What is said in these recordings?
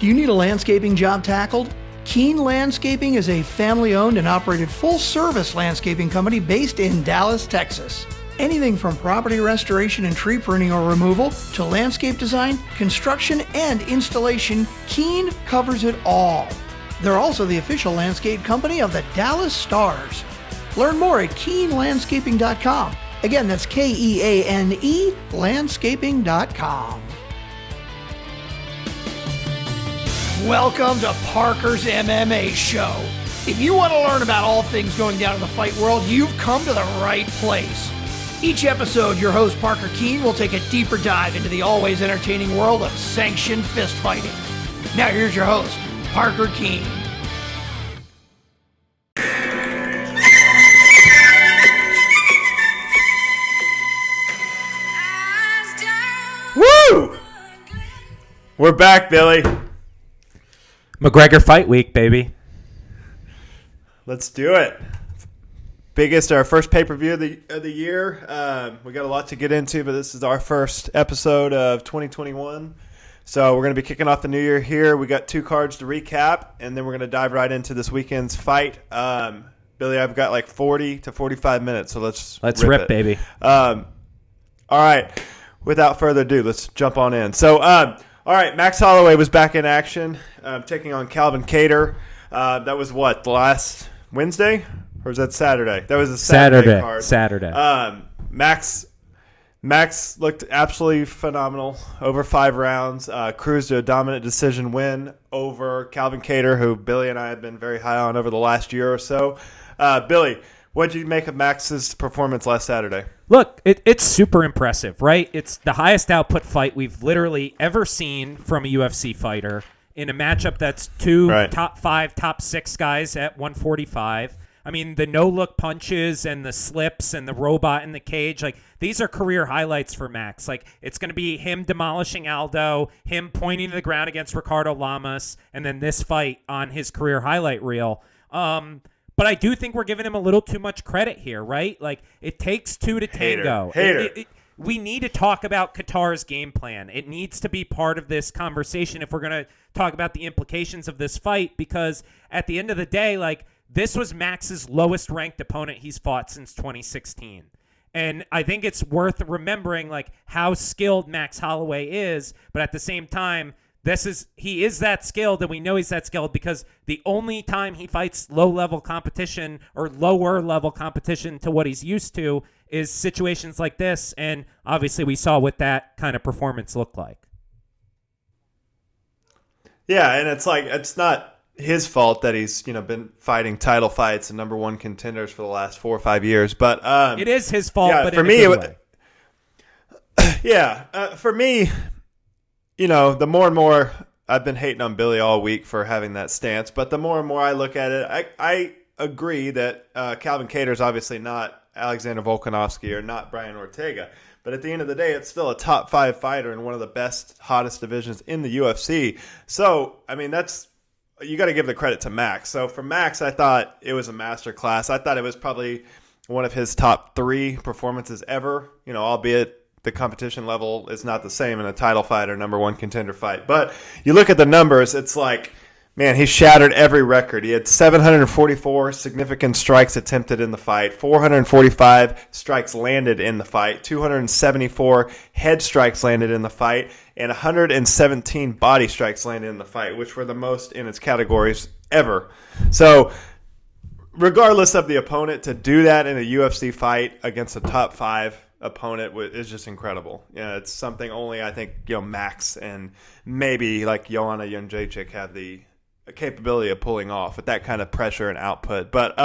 Do you need a landscaping job tackled? Keane Landscaping is a family-owned and operated full-service landscaping company based in Dallas, Texas. Anything from property restoration and tree pruning or removal to landscape design, construction, and installation, Keane covers it all. They're also the official landscape company of the Dallas Stars. Learn more at KeaneLandscaping.com. Again, that's Keane landscaping.com. Welcome to Parker's MMA Show. If you want to learn about all things going down in the fight world, you've come to the right place. Each episode, your host Parker Keane will take a deeper dive into the always entertaining world of sanctioned fist fighting. Now here's your host, Parker Keane. Woo! We're back, Billy. McGregor Fight Week, baby. Let's do it. Our first pay-per-view of the year. We got a lot to get into, but this is our first episode of 2021. So we're going to be kicking off the new year here. We got 2 cards to recap, and then we're going to dive right into this weekend's fight. Billy, I've got like 40 to 45 minutes, so let's rip it, baby. All right. Without further ado, let's jump on in. So, all right, Max Holloway was back in action, taking on Calvin Kattar. That was what, the last Wednesday? Or was that Saturday? That was a Saturday card. Saturday. Max looked absolutely phenomenal. Over 5 rounds. Cruised to a dominant decision win over Calvin Kattar, who Billy and I have been very high on over the last year or so. Billy, what did you make of Max's performance last Saturday? Look, it's super impressive, right? It's the highest output fight we've literally ever seen from a UFC fighter in a matchup that's 2 top 5, top 6 guys at 145. I mean, the no-look punches and the slips and the robot in the cage, like, these are career highlights for Max. Like, it's going to be him demolishing Aldo, him pointing to the ground against Ricardo Lamas, and then this fight on his career highlight reel. But I do think we're giving him a little too much credit here, right? Like, it takes 2 to tango. We need to talk about Kattar's game plan. It needs to be part of this conversation if we're going to talk about the implications of this fight, because at the end of the day, like, this was Max's lowest ranked opponent he's fought since 2016. And I think it's worth remembering, like, how skilled Max Holloway is, but at the same time, he is that skilled, and we know he's that skilled because the only time he fights low-level competition or lower-level competition to what he's used to is situations like this, and obviously we saw what that kind of performance looked like. Yeah, and it's like, it's not his fault that he's, been fighting title fights and number 1 contenders for the last 4 or 5 years, but it is his fault, but for in me, a good way. For me, the more and more I've been hating on Billy all week for having that stance, but the more and more I look at it, I agree that Calvin Kattar is obviously not Alexander Volkanovski or not Brian Ortega, but at the end of the day, it's still a top 5 fighter in one of the best, hottest divisions in the UFC. So, I mean, you got to give the credit to Max. So for Max, I thought it was a masterclass. I thought it was probably one of his top 3 performances ever, albeit the competition level is not the same in a title fight or number 1 contender fight. But you look at the numbers, it's like, man, he shattered every record. He had 744 significant strikes attempted in the fight, 445 strikes landed in the fight, 274 head strikes landed in the fight, and 117 body strikes landed in the fight, which were the most in its categories ever. So regardless of the opponent, to do that in a UFC fight against a top 5 opponent is just incredible. It's something only I think Max and maybe like Joanna Jędrzejczyk have the capability of pulling off with that kind of pressure and output. But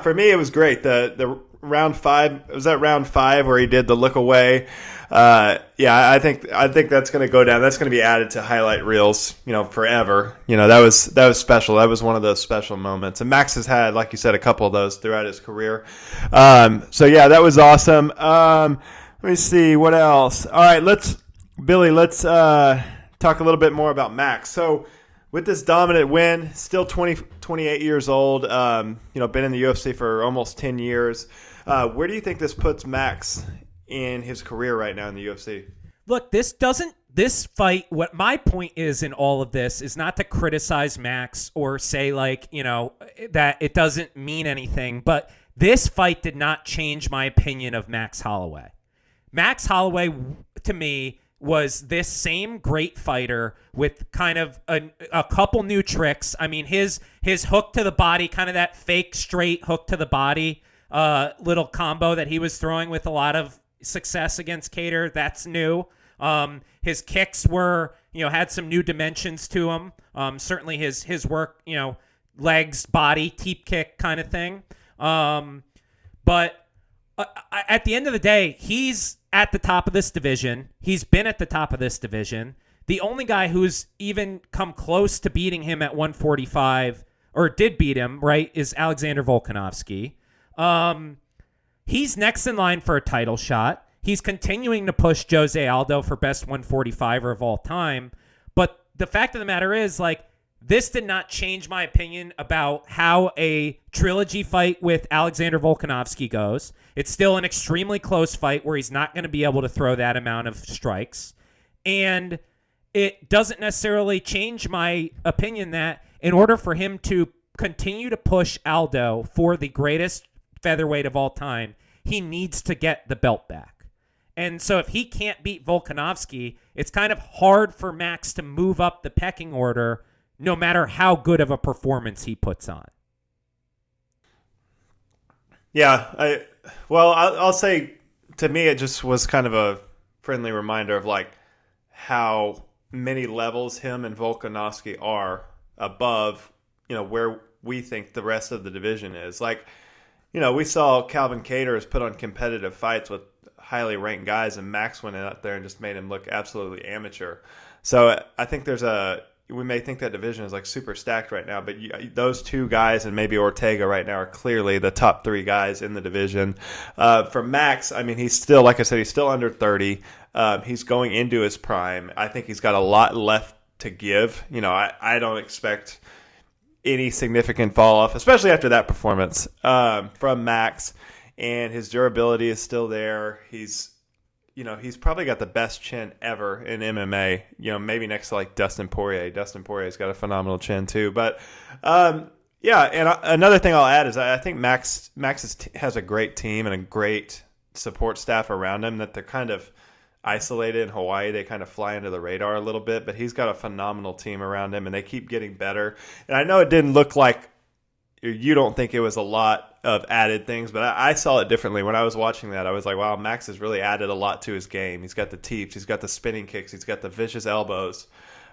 for me it was great. The round 5, was that round 5 where he did the look away? I think that's going to go down. That's going to be added to highlight reels, forever. That was special. That was one of those special moments. And Max has had, like you said, a couple of those throughout his career. That was awesome. Let me see what else. All right, let's talk a little bit more about Max. So with this dominant win, still 28 years old, been in the UFC for almost 10 years. Where do you think this puts Max in his career right now in the UFC? Look, this doesn't this fight, what my point is in all of this is not to criticize Max or say like, that it doesn't mean anything, but this fight did not change my opinion of Max Holloway. Max Holloway, to me, was this same great fighter with kind of a couple new tricks. I mean, his hook to the body, kind of that fake straight hook to the body little combo that he was throwing with a lot of success against Kattar, that's new. His kicks were, had some new dimensions to him. Certainly his work, legs, body, teep kick kind of thing. But at the end of the day, he's at the top of this division. He's been at the top of this division. The only guy who's even come close to beating him at 145, or did beat him, right, is Alexander Volkanovski. He's next in line for a title shot. He's continuing to push Jose Aldo for best 145er of all time. But the fact of the matter is, like, this did not change my opinion about how a trilogy fight with Alexander Volkanovski goes. It's still an extremely close fight where he's not going to be able to throw that amount of strikes. And it doesn't necessarily change my opinion that in order for him to continue to push Aldo for the greatest featherweight of all time, he needs to get the belt back. And so if he can't beat Volkanovski, it's kind of hard for Max to move up the pecking order no matter how good of a performance he puts on. Yeah, I'll say, to me, it just was kind of a friendly reminder of like how many levels him and Volkanovski are above, where we think the rest of the division is. Like, we saw Calvin Kattar has put on competitive fights with highly ranked guys, and Max went out there and just made him look absolutely amateur. So I think we may think that division is like super stacked right now, but those two guys and maybe Ortega right now are clearly the top three guys in the division. For Max, I mean, he's still, like I said, he's still under 30. He's going into his prime. I think he's got a lot left to give. I don't expect any significant fall off, especially after that performance from Max. And his durability is still there. He's probably got the best chin ever in MMA, maybe next to like Dustin Poirier. Dustin Poirier's got a phenomenal chin too. But yeah, and another thing I'll add is I think Max has a great team and a great support staff around him, that they're kind of isolated in Hawaii. They kind of fly under the radar a little bit, but he's got a phenomenal team around him, and they keep getting better. And I know it didn't look like, you don't think it was a lot of added things, but I saw it differently. When I was watching that, I was like, wow, Max has really added a lot to his game. He's got the teeps, he's got the spinning kicks, he's got the vicious elbows.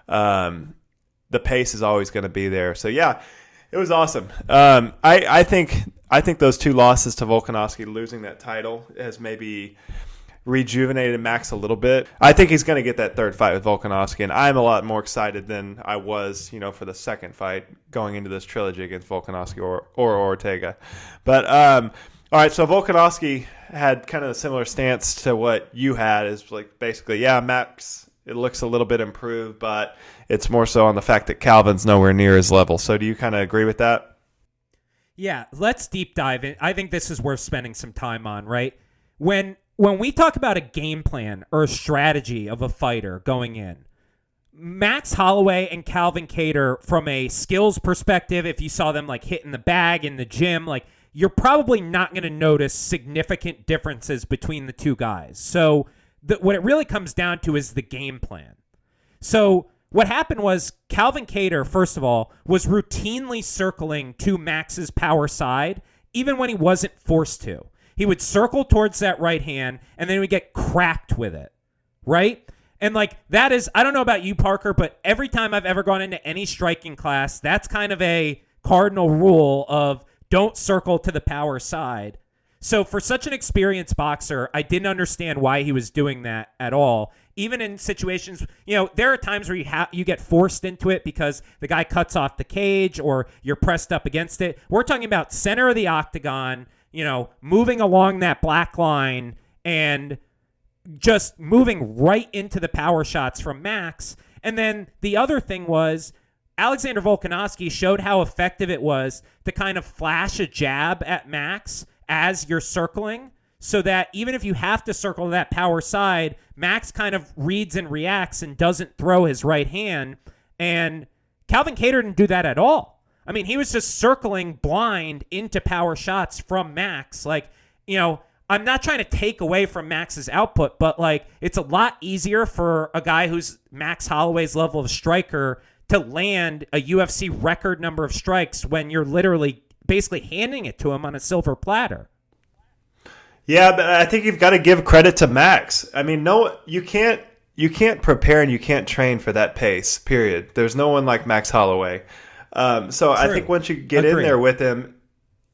The pace is always going to be there. So yeah, it was awesome. I think those two losses to Volkanovski, losing that title, has maybe rejuvenated Max a little bit. I think he's going to get that third fight with Volkanovski, and I'm a lot more excited than I was, for the second fight going into this trilogy against Volkanovski or Ortega. But all right, so Volkanovski had kind of a similar stance to what you had, is like basically, yeah, Max, it looks a little bit improved, but it's more so on the fact that Calvin's nowhere near his level. So do you kind of agree with that? Yeah, let's deep dive in. I think this is worth spending some time on, right? When we talk about a game plan or a strategy of a fighter going in, Max Holloway and Calvin Kattar, from a skills perspective, if you saw them like hitting the bag in the gym, like, you're probably not going to notice significant differences between the two guys. So what it really comes down to is the game plan. So what happened was Calvin Kattar, first of all, was routinely circling to Max's power side, even when he wasn't forced to. He would circle towards that right hand, and then he would get cracked with it, right? And like, that is, I don't know about you, Parker, but every time I've ever gone into any striking class, that's kind of a cardinal rule of don't circle to the power side. So for such an experienced boxer, I didn't understand why he was doing that at all. Even in situations, there are times where you get forced into it because the guy cuts off the cage or you're pressed up against it. We're talking about center of the octagon, moving along that black line and just moving right into the power shots from Max. And then the other thing was Alexander Volkanovski showed how effective it was to kind of flash a jab at Max as you're circling. so that even if you have to circle that power side, Max kind of reads and reacts and doesn't throw his right hand. And Calvin Kattar didn't do that at all. I mean, he was just circling blind into power shots from Max. Like, you know, I'm not trying to take away from Max's output, but like it's a lot easier for a guy who's Max Holloway's level of striker to land a UFC record number of strikes when you're literally basically handing it to him on a silver platter. Yeah, but I think you've got to give credit to Max. I mean, no, you can't prepare and you can't train for that pace, period. There's no one like Max Holloway. So I think once you get in there with him,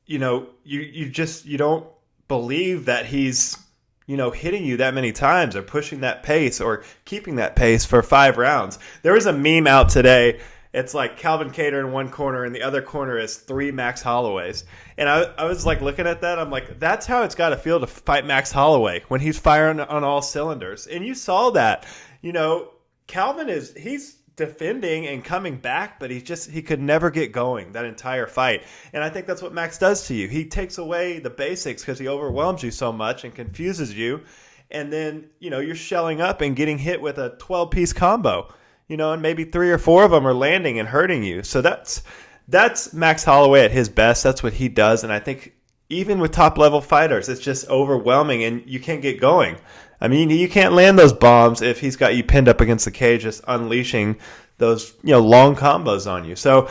you know, you don't believe that he's, you know, hitting you that many times or pushing that pace or keeping that pace for 5 rounds. There was a meme out today. It's like Calvin Kattar in one corner and the other corner is 3 Max Holloways. And I was like looking at that. I'm like, that's how it's got to feel to fight Max Holloway when he's firing on all cylinders. And you saw that, you know, Calvin he's defending and coming back, but he could never get going that entire fight. And I think that's what Max does to you. He takes away the basics because he overwhelms you so much and confuses you. And then, you know, you're shelling up and getting hit with a 12-piece combo. You know, and maybe 3 or 4 of them are landing and hurting you. So that's Max Holloway at his best. That's what he does. And I think even with top-level fighters, it's just overwhelming and you can't get going. I mean, you can't land those bombs if he's got you pinned up against the cage, just unleashing those, you know, long combos on you. So,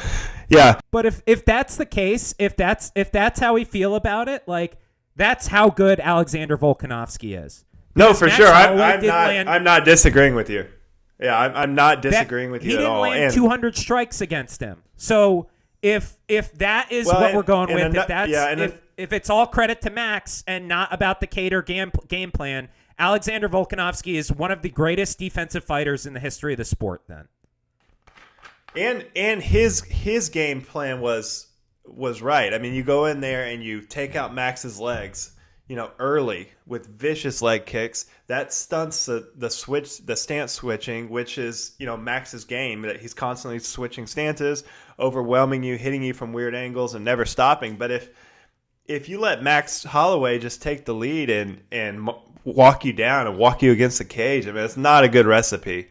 yeah. But if that's the case, if that's how we feel about it, like that's how good Alexander Volkanovski is. No, for sure. I'm not disagreeing with you. Yeah, I'm not disagreeing with you at all. He didn't land 200 strikes against him. So if that is what we're going with, if it's all credit to Max and not about the Kattar game plan, Alexander Volkanovski is one of the greatest defensive fighters in the history of the sport. Then, and his game plan was right. I mean, you go in there and you take out Max's legs, you know, early with vicious leg kicks. That stunts the stance switching, which is, you know, Max's game, that he's constantly switching stances, overwhelming you, hitting you from weird angles and never stopping. But if you let Max Holloway just take the lead and walk you down and walk you against the cage, I mean, it's not a good recipe.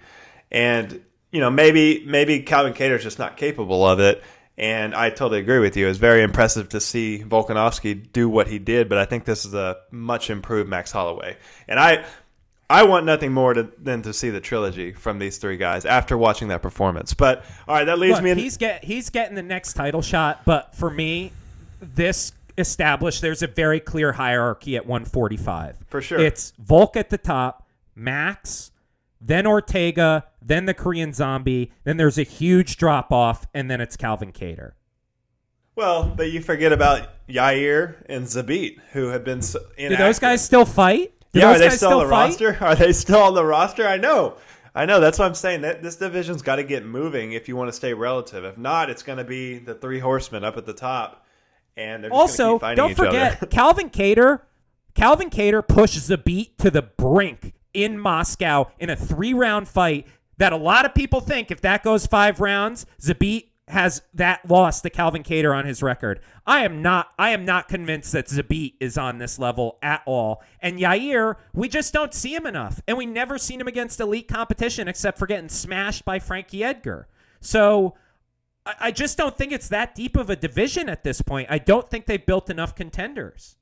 And, you know, maybe Calvin Kattar's just not capable of it. And I totally agree with you. It was very impressive to see Volkanovski do what he did, but I think this is a much improved Max Holloway. And I want nothing more than to see the trilogy from these 3 guys after watching that performance. But, all right, that leads me in. He's getting the next title shot, but for me, this established there's a very clear hierarchy at 145. For sure. It's Volk at the top, Max, then Ortega, then the Korean Zombie, then there's a huge drop-off, and then it's Calvin Kattar. Well, but you forget about Yair and Zabit, who have been inactive. Do those guys still fight? Are they still on the roster? Are they still on the roster? I know. That's what I'm saying. That this division's got to get moving if you want to stay relative. If not, it's going to be the 3 horsemen up at the top, and they're just going to keep fighting each other. Also, don't forget, Calvin Kattar pushed Zabit to the brink in Moscow in a 3-round fight that a lot of people think if that goes 5 rounds, Zabit has that loss to Calvin Kattar on his record. I am not convinced that Zabit is on this level at all. And Yair, we just don't see him enough. And we never seen him against elite competition except for getting smashed by Frankie Edgar. So I just don't think it's that deep of a division at this point. I don't think they've built enough contenders.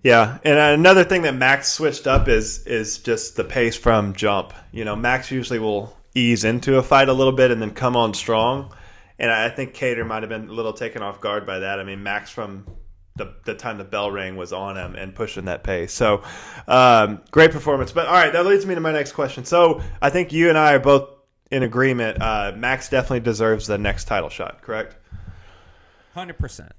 Yeah, and another thing that Max switched up is just the pace from jump. You know, Max usually will ease into a fight a little bit and then come on strong. And I think Kattar might have been a little taken off guard by that. I mean, Max from the time the bell rang was on him and pushing that pace. So, great performance. But, all right, that leads me to my next question. So, I think you and I are both in agreement. Max definitely deserves the next title shot, correct? 100%.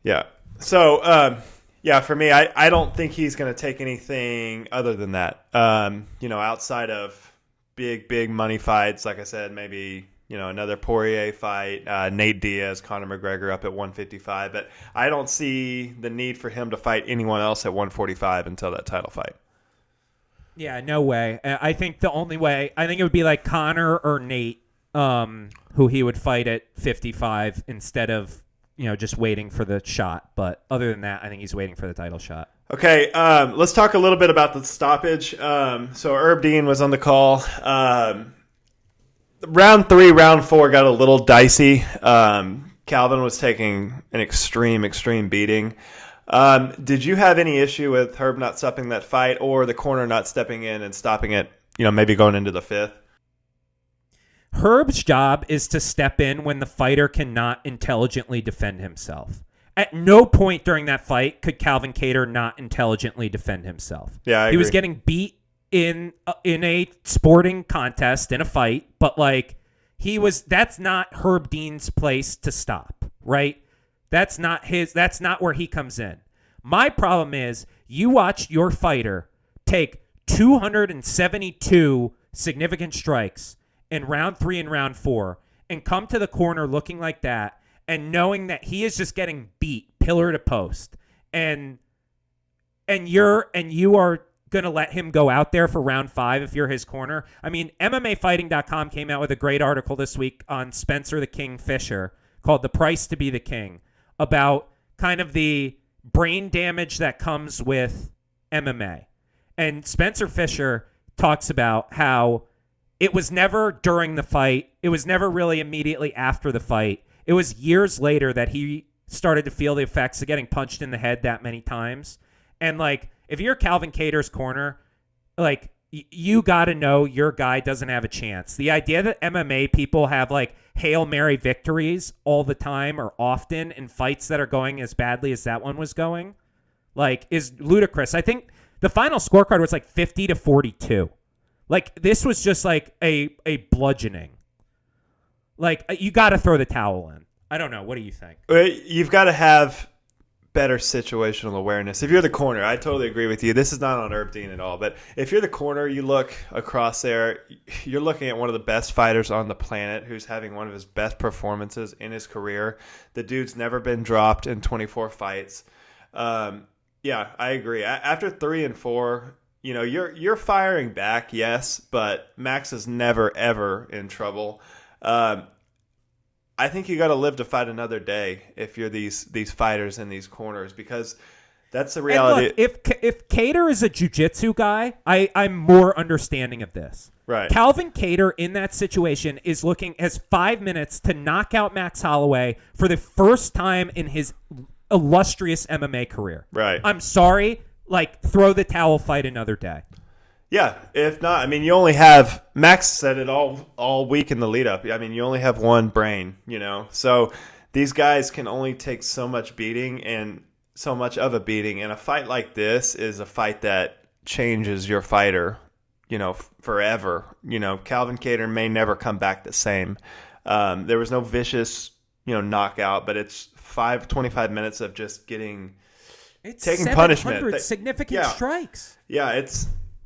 Yeah. So, yeah, for me, I don't think he's going to take anything other than that. You know, outside of big money fights, like I said, maybe, you know, another Poirier fight, Nate Diaz, Conor McGregor up at 155. But I don't see the need for him to fight anyone else at 145 until that title fight. Yeah, no way. I think the only way, I think it would be like Conor or Nate, who he would fight at 55 instead of, you know, just waiting for the shot. But other than that, I think he's waiting for the title shot. Okay, let's talk a little bit about the stoppage. So Herb Dean was on the call. Round 3, round 4 got a little dicey. Calvin was taking an extreme beating. Did you have any issue with Herb not stopping that fight, or the corner not stepping in and stopping it, maybe going into the 5th? Herb's job is to step in when the fighter cannot intelligently defend himself. At no point during that fight could Calvin Kattar not intelligently defend himself. Yeah, I agree. He was getting beat in a sporting contest, in a fight, but that's not Herb Dean's place to stop, right? That's not where he comes in. My problem is you watched your fighter take 272 significant strikes in round 3 and round 4 and come to the corner looking like that and knowing that he is just getting beat pillar to post, and you are going to let him go out there for round 5 if you're his corner. I mean, MMAfighting.com came out with a great article this week on Spencer the King Fisher called "The Price to be the King," about kind of the brain damage that comes with MMA. And Spencer Fisher talks about how it was never during the fight. It was never really immediately after the fight. It was years later that he started to feel the effects of getting punched in the head that many times. And if you're Calvin Kattar's corner, you got to know your guy doesn't have a chance. The idea that MMA people have Hail Mary victories all the time or often in fights that are going as badly as that one was going, is ludicrous. I think the final scorecard was 50-42. This was just a bludgeoning. You got to throw the towel in. I don't know. What do you think? You've got to have better situational awareness. If you're the corner, I totally agree with you. This is not on Herb Dean at all. But if you're the corner, you look across there, you're looking at one of the best fighters on the planet who's having one of his best performances in his career. The dude's never been dropped in 24 fights. Yeah, I agree. After 3 and 4, you're firing back, yes, but Max is never, ever in trouble. I think you got to live to fight another day if you're these fighters in these corners, because that's the reality. And look, if Kattar is a jiu-jitsu guy, I'm more understanding of this. Right. Calvin Kattar in that situation has 5 minutes to knock out Max Holloway for the first time in his illustrious MMA career. Right. I'm sorry, throw the towel, fight another day. Yeah, if not, I mean, you only have, Max said it all week in the lead up. I mean, you only have one brain, So these guys can only take so much beating, and so much of a beating. And a fight like this is a fight that changes your fighter, forever. Calvin Kattar may never come back the same. There was no vicious, knockout, but it's 25 minutes of just taking punishment. Significant strikes. Yeah,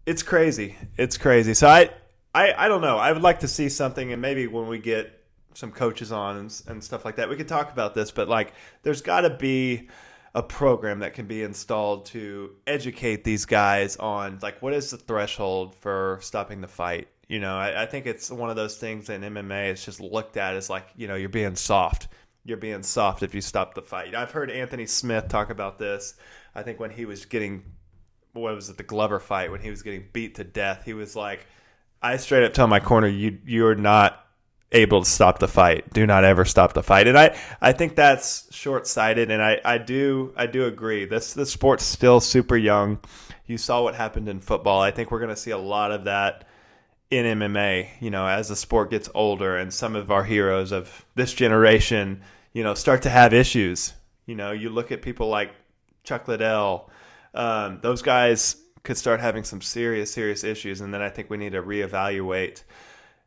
it's crazy. It's crazy. So I don't know. I would like to see something, and maybe when we get some coaches on and stuff like that, we could talk about this. But there's got to be a program that can be installed to educate these guys on what is the threshold for stopping the fight. I think it's one of those things in MMA. It's just looked at as you're being soft. You're being soft if you stop the fight. I've heard Anthony Smith talk about this. I think when he was getting, the Glover fight, when he was getting beat to death, he was like, I straight up tell my corner, you're not able to stop the fight. Do not ever stop the fight. And I think that's short-sighted, and I do agree. The sport's still super young. You saw what happened in football. I think we're going to see a lot of that in MMA, as the sport gets older and some of our heroes of this generation, start to have issues. You look at people like Chuck Liddell. Those guys could start having some serious issues, and then I think we need to reevaluate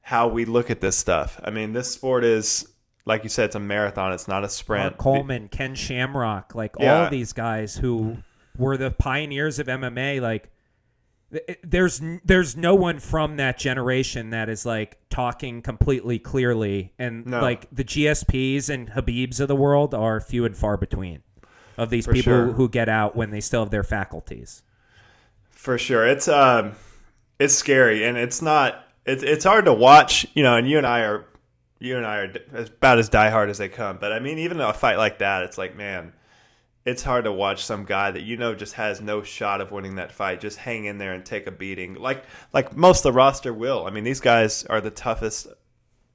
how we look at this stuff. I mean, this sport is, like you said, it's a marathon. It's not a sprint. Mark Coleman, Ken Shamrock, all of these guys who were the pioneers of MMA, there's no one from that generation that is talking completely clearly, and the GSPs and Khabibs of the world are few and far between of these people who get out when they still have their faculties. For sure. It's scary, and it's hard to watch, and you and I are about as diehard as they come. But I mean, even a fight like that, it's man, it's hard to watch some guy that just has no shot of winning that fight just hang in there and take a beating like most of the roster will. I mean, these guys are the toughest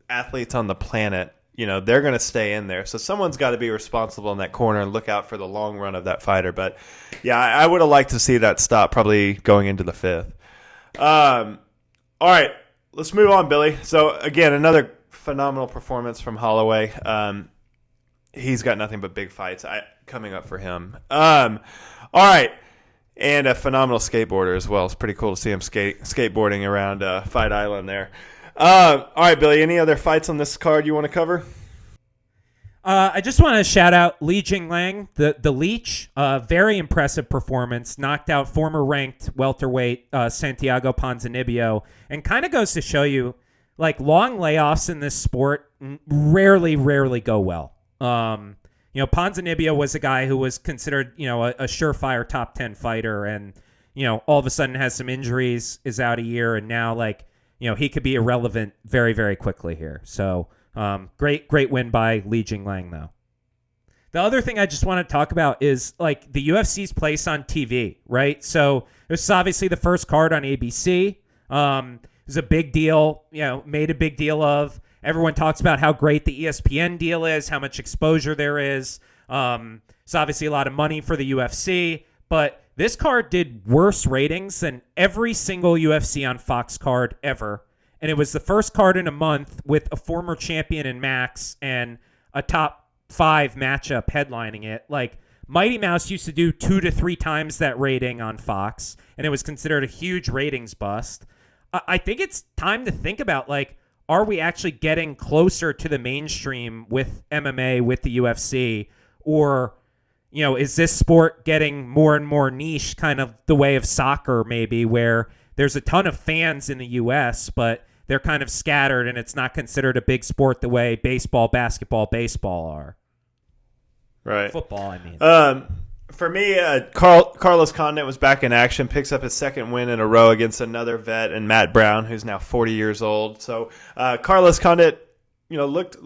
athletes on the planet. They're going to stay in there. So someone's got to be responsible in that corner and look out for the long run of that fighter. But, yeah, I would have liked to see that stop probably going into the fifth. All right, let's move on, Billy. So, again, another phenomenal performance from Holloway. He's got nothing but big fights coming up for him. All right, and a phenomenal skateboarder as well. It's pretty cool to see him skateboarding around Fight Island there. All right, Billy, any other fights on this card you want to cover? I just want to shout out Li Jinglang, the Leech. Very impressive performance. Knocked out former ranked welterweight Santiago Ponzinibbio. And kind of goes to show you, like, long layoffs in this sport rarely go well. Ponzinibbio was a guy who was considered, a surefire top 10 fighter. And, all of a sudden has some injuries, is out a year. And now, he could be irrelevant very, very quickly here. So great win by Li Jinglang, though. The other thing I just want to talk about is the UFC's place on TV, right? So this is obviously the first card on ABC. It was a big deal, made a big deal of. Everyone talks about how great the ESPN deal is, how much exposure there is. It's obviously a lot of money for the UFC, but this card did worse ratings than every single UFC on Fox card ever. And it was the first card in a month with a former champion in Max and a top 5 matchup headlining it. Mighty Mouse used to do 2 to 3 times that rating on Fox, and it was considered a huge ratings bust. I think it's time to think about, are we actually getting closer to the mainstream with MMA, with the UFC, or is this sport getting more and more niche, kind of the way of soccer maybe, where there's a ton of fans in the U.S., but they're kind of scattered and it's not considered a big sport the way baseball, basketball, baseball are. Right. Football, I mean. For me, Carlos Condit was back in action, picks up his second win in a row against another vet and Matt Brown, who's now 40 years old. So Carlos Condit, looked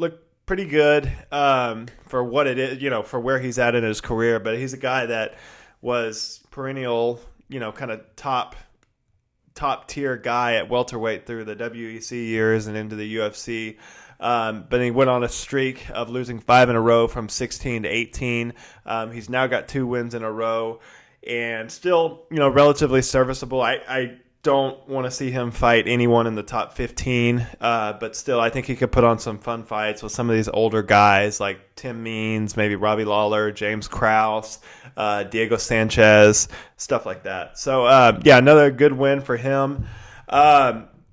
pretty good for what it is, for where he's at in his career. But he's a guy that was perennial, kind of top tier guy at welterweight through the WEC years and into the UFC. But he went on a streak of losing 5 in a row from 16 to 18. He's now got 2 wins in a row and still, relatively serviceable. I don't want to see him fight anyone in the top 15, but still I think he could put on some fun fights with some of these older guys like Tim Means, maybe Robbie Lawler, James Krause, Diego Sanchez, stuff like that. So, another good win for him.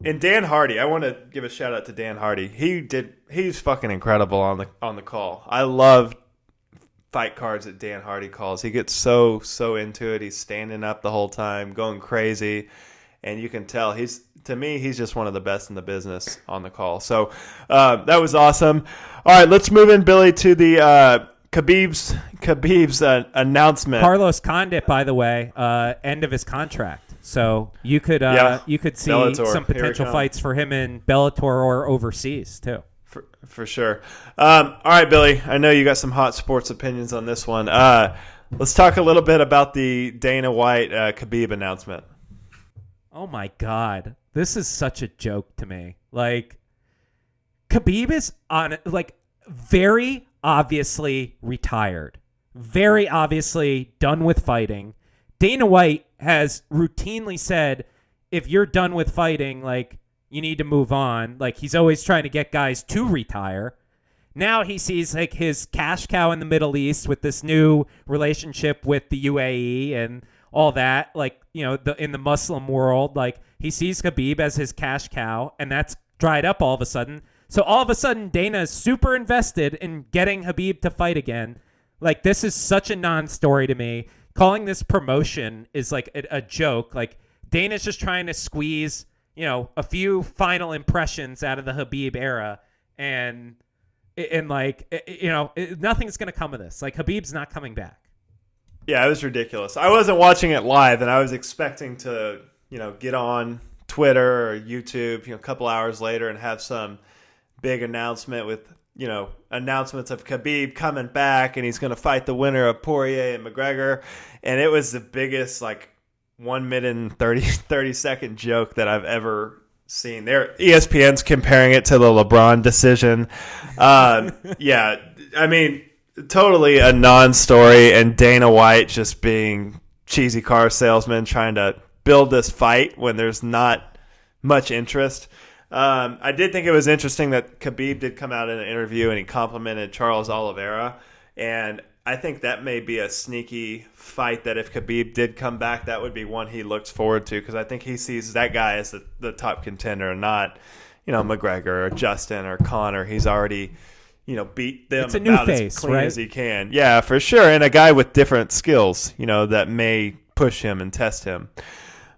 And Dan Hardy, I want to give a shout out to Dan Hardy. He's fucking incredible on the call. I love fight cards that Dan Hardy calls. He gets so into it. He's standing up the whole time, going crazy, and you can tell he's just one of the best in the business on the call. So that was awesome. All right, let's move in, Billy, to the Khabib's announcement. Carlos Condit, by the way, end of his contract. So you could see Bellator. some potential fights for him in Bellator or overseas too. For sure. All right, Billy. I know you got some hot sports opinions on this one. Let's talk a little bit about the Dana White Khabib announcement. Oh my God, this is such a joke to me. Khabib is very obviously retired, very obviously done with fighting. Dana White has routinely said, if you're done with fighting, you need to move on. He's always trying to get guys to retire. Now he sees his cash cow in the Middle East with this new relationship with the UAE and all that, in the Muslim world. He sees Khabib as his cash cow, and that's dried up all of a sudden. So all of a sudden, Dana is super invested in getting Khabib to fight again. This is such a non-story to me. Calling this promotion is a joke. Dana's just trying to squeeze, a few final impressions out of the Khabib era, and nothing's gonna come of this. Khabib's not coming back. Yeah, it was ridiculous. I wasn't watching it live, and I was expecting to, get on Twitter or YouTube, a couple hours later and have some big announcement with, announcements of Khabib coming back and he's going to fight the winner of Poirier and McGregor. And it was the biggest 1 minute and 30 second joke that I've ever seen. ESPN's comparing it to the LeBron decision. Yeah, I mean, totally a non-story, and Dana White just being cheesy car salesman trying to build this fight when there's not much interest. I did think it was interesting that Khabib did come out in an interview and he complimented Charles Oliveira, and I think that may be a sneaky fight that if Khabib did come back, that would be one he looks forward to, because I think he sees that guy as the top contender, not McGregor or Justin or Conor. He's already beat them about as clean as he can. Yeah, for sure, and a guy with different skills that may push him and test him.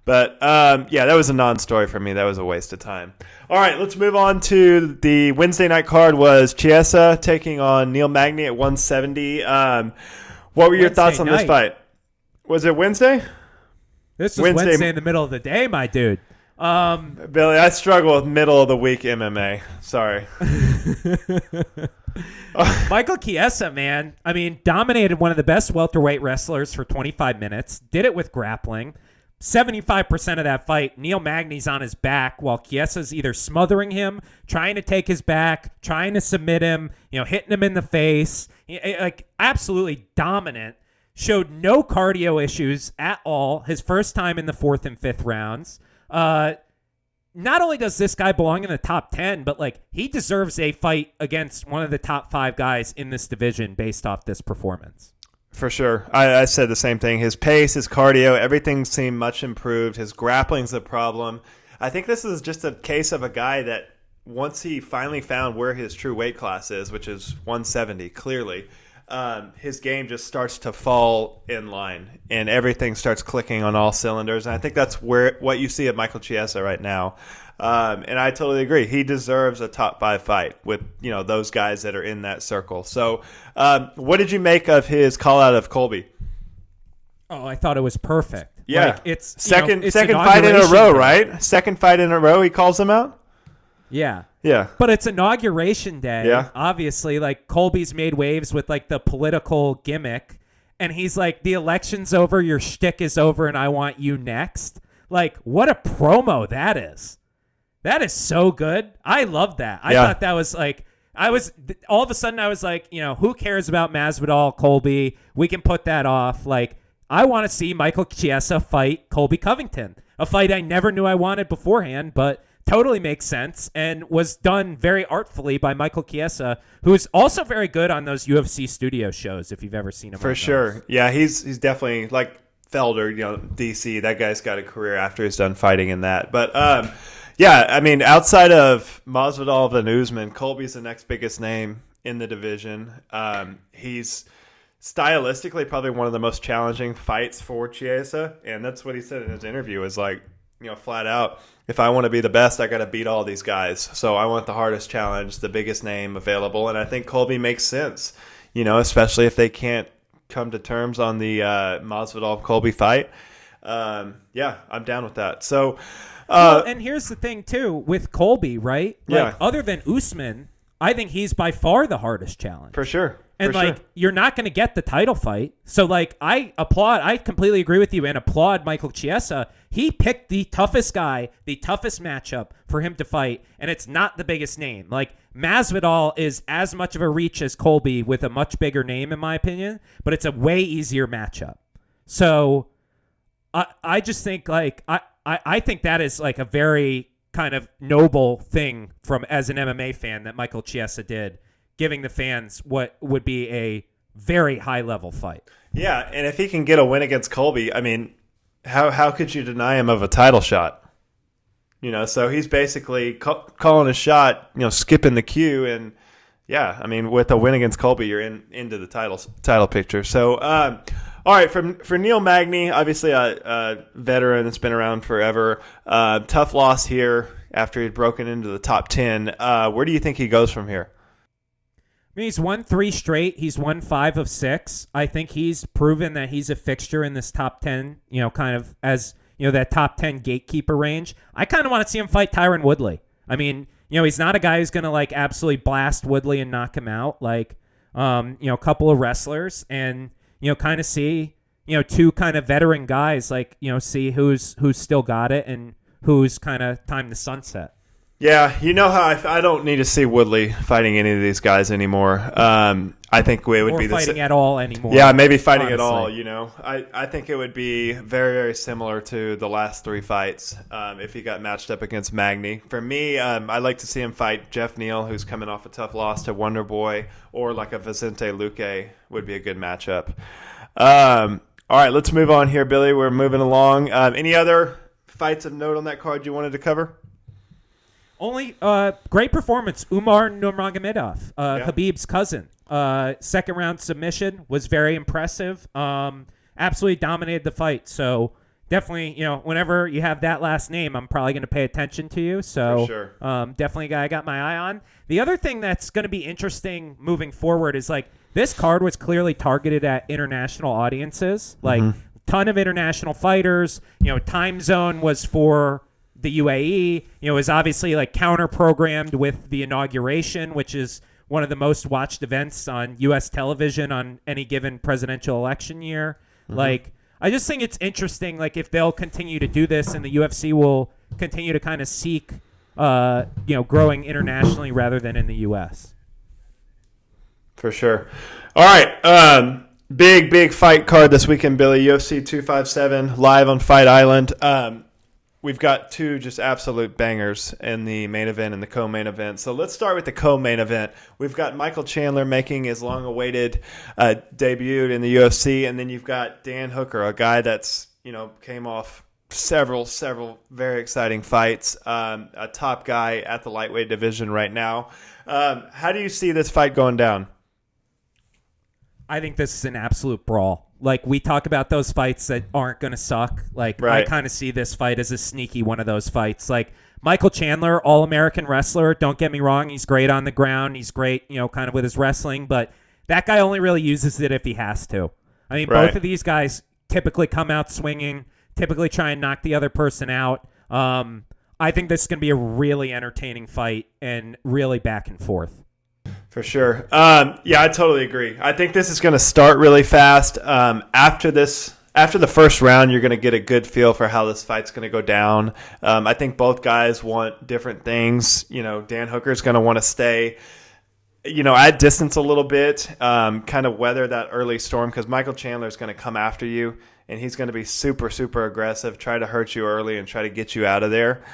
But, yeah, that was a non-story for me. That was a waste of time. All right, let's move on to the Wednesday night card. Was Chiesa taking on Neil Magny at 170. What were your thoughts on this fight? Was it Wednesday? This was Wednesday in the middle of the day, my dude. Billy, I struggle with middle of the week MMA. Sorry. Michael Chiesa, man. I mean, dominated one of the best welterweight wrestlers for 25 minutes. Did it with grappling. 75% of that fight, Neil Magny's on his back while Chiesa's either smothering him, trying to take his back, trying to submit him, hitting him in the face. Absolutely dominant. Showed no cardio issues at all. His first time in the 4th and 5th rounds. Not only does this guy belong in the top 10, but he deserves a fight against one of the top 5 guys in this division based off this performance. For sure. I said the same thing. His pace, his cardio, everything seemed much improved. His grappling's a problem. I think this is just a case of a guy that once he finally found where his true weight class is, which is 170, clearly, his game just starts to fall in line and everything starts clicking on all cylinders. And I think that's what you see at Michael Chiesa right now. And I totally agree. He deserves a top 5 fight with, those guys that are in that circle. So what did you make of his call out of Colby? Oh, I thought it was perfect. Yeah. It's second fight in a row, right? Second fight in a row, he calls him out? Yeah. Yeah. But it's inauguration day. Yeah. Obviously, Colby's made waves with the political gimmick. And he's like, the election's over, your shtick is over, and I want you next. What a promo that is. That is so good. I love that. I thought that was all of a sudden I was who cares about Masvidal, Colby? We can put that off. I want to see Michael Chiesa fight Colby Covington, a fight I never knew I wanted beforehand, but totally makes sense and was done very artfully by Michael Chiesa, who is also very good on those UFC studio shows, if you've ever seen him. For sure. Yeah, he's definitely Felder, DC. That guy's got a career after he's done fighting in that. But, yeah, I mean, outside of Masvidal and Usman, Colby's the next biggest name in the division. He's stylistically probably one of the most challenging fights for Chiesa, and that's what he said in his interview is flat out, if I want to be the best, I got to beat all these guys. So I want the hardest challenge, the biggest name available, and I think Colby makes sense, especially if they can't come to terms on the Masvidal-Colby fight. Yeah, I'm down with that. So... and here's the thing, too, with Colby, right? Yeah. Other than Usman, I think he's by far the hardest challenge. For sure. And, you're not going to get the title fight. So, I completely agree with you and applaud Michael Chiesa. He picked the toughest guy, the toughest matchup for him to fight, and it's not the biggest name. Masvidal is as much of a reach as Colby with a much bigger name, in my opinion, but it's a way easier matchup. So, I just think, I think that is a very kind of noble thing as an MMA fan that Michael Chiesa did, giving the fans what would be a very high level fight. Yeah, and if he can get a win against Colby, I mean, how could you deny him of a title shot? So he's basically calling a shot, skipping the queue, and yeah, I mean, with a win against Colby, you're into the title picture. So. All right, for Neil Magny, obviously a veteran that's been around forever. Tough loss here after he'd broken into the top 10. Where do you think he goes from here? I mean, he's won 3 straight. He's won 5 of 6. I think he's proven that he's a fixture in this top 10, kind of as, that top 10 gatekeeper range. I kind of want to see him fight Tyron Woodley. I mean, he's not a guy who's going to like absolutely blast Woodley and knock him out. Like, a couple of wrestlers and, kind of see, two kind of veteran guys, like, see who's still got it and who's kind of time to sunset. Yeah, how I don't need to see Woodley fighting any of these guys anymore. I think it would be fighting at all anymore. Yeah, maybe fighting honestly. at all. I think it would be very, very similar to the last 3 fights if he got matched up against Magny. For me, I'd like to see him fight Jeff Neal, who's coming off a tough loss to Wonder Boy, or like a Vicente Luque would be a good matchup. All right, let's move on here, Billy. We're moving along. Any other fights of note on that card you wanted to cover? Only great performance. Umar Nurmagomedov, Khabib's cousin. Second round submission was very impressive. Absolutely dominated the fight. So definitely, whenever you have that last name, I'm probably going to pay attention to you. So sure. Definitely a guy I got my eye on. The other thing that's going to be interesting moving forward is like this card was clearly targeted at international audiences. Like ton of international fighters. Time zone was for the UAE, is obviously like counter programmed with the inauguration, which is one of the most watched events on U.S. television on any given presidential election year. Like, I just think it's interesting, like if they'll continue to do this and the UFC will continue to kind of seek, growing internationally rather than in the U.S. For sure. All right. Big fight card this weekend, Billy. UFC 257 live on Fight Island. We've got 2 just absolute bangers in the main event and the co-main event. So let's start with the co-main event. We've got Michael Chandler making his long-awaited debut in the UFC, and then you've got Dan Hooker, a guy that's came off several very exciting fights, a top guy at the lightweight division right now. How do you see this fight going down? I think this is an absolute brawl. Like, we talk about those fights that aren't going to suck. Like, right. I kind of see this fight as a sneaky one of those fights. Like, Michael Chandler, all-American wrestler, don't get me wrong. He's great on the ground. He's great, kind of with his wrestling. But that guy only really uses it if he has to. I mean, right. Both of these guys typically come out swinging, typically try and knock the other person out. I think this is going to be a really entertaining fight and really back and forth. For sure. Yeah, I totally agree. I think this is going to start really fast. After the first round, you're going to get a good feel for how this fight's going to go down. I think both guys want different things. Dan Hooker's going to want to stay, at distance a little bit, kind of weather that early storm, because Michael Chandler's going to come after you, and he's going to be super, super aggressive, try to hurt you early and try to get you out of there.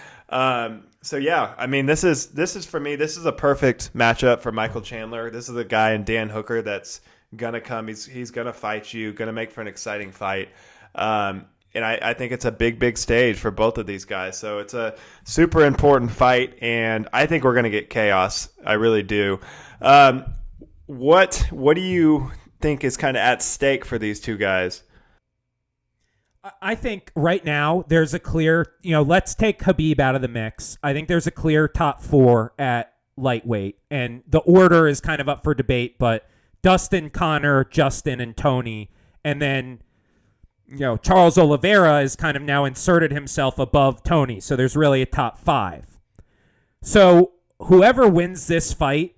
So yeah, I mean, this is for me, this is a perfect matchup for Michael Chandler. This is a guy in Dan Hooker that's gonna come. He's gonna fight you, gonna make for an exciting fight. And I think it's a big stage for both of these guys. So it's a super important fight, and I think we're gonna get chaos. I really do. What do you think is kind of at stake for these two guys? I think right now there's a clear, let's take Khabib out of the mix. I think there's a clear top 4 at lightweight, and the order is kind of up for debate, but Dustin, Conor, Justin, and Tony, and then, Charles Oliveira is kind of now inserted himself above Tony, so there's really a top 5. So whoever wins this fight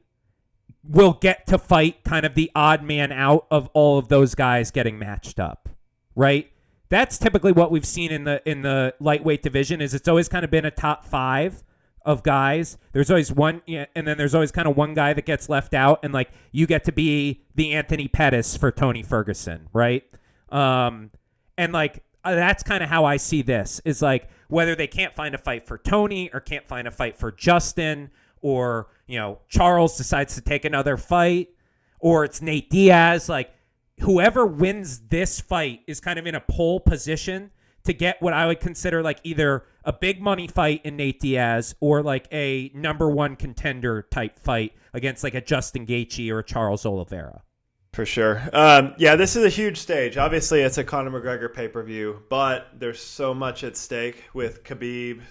will get to fight kind of the odd man out of all of those guys getting matched up, right? That's typically what we've seen in the lightweight division. Is it's always kind of been a top 5 of guys. There's always one, and then there's always kind of one guy that gets left out, and like you get to be the Anthony Pettis for Tony Ferguson, right? And like that's kind of how I see this. Is like whether they can't find a fight for Tony or can't find a fight for Justin, or Charles decides to take another fight, or it's Nate Diaz, like. Whoever wins this fight is kind of in a pole position to get what I would consider like either a big money fight in Nate Diaz or like a number 1 contender type fight against like a Justin Gaethje or a Charles Oliveira. For sure. Yeah, this is a huge stage. Obviously, it's a Conor McGregor pay-per-view, but there's so much at stake with Khabib.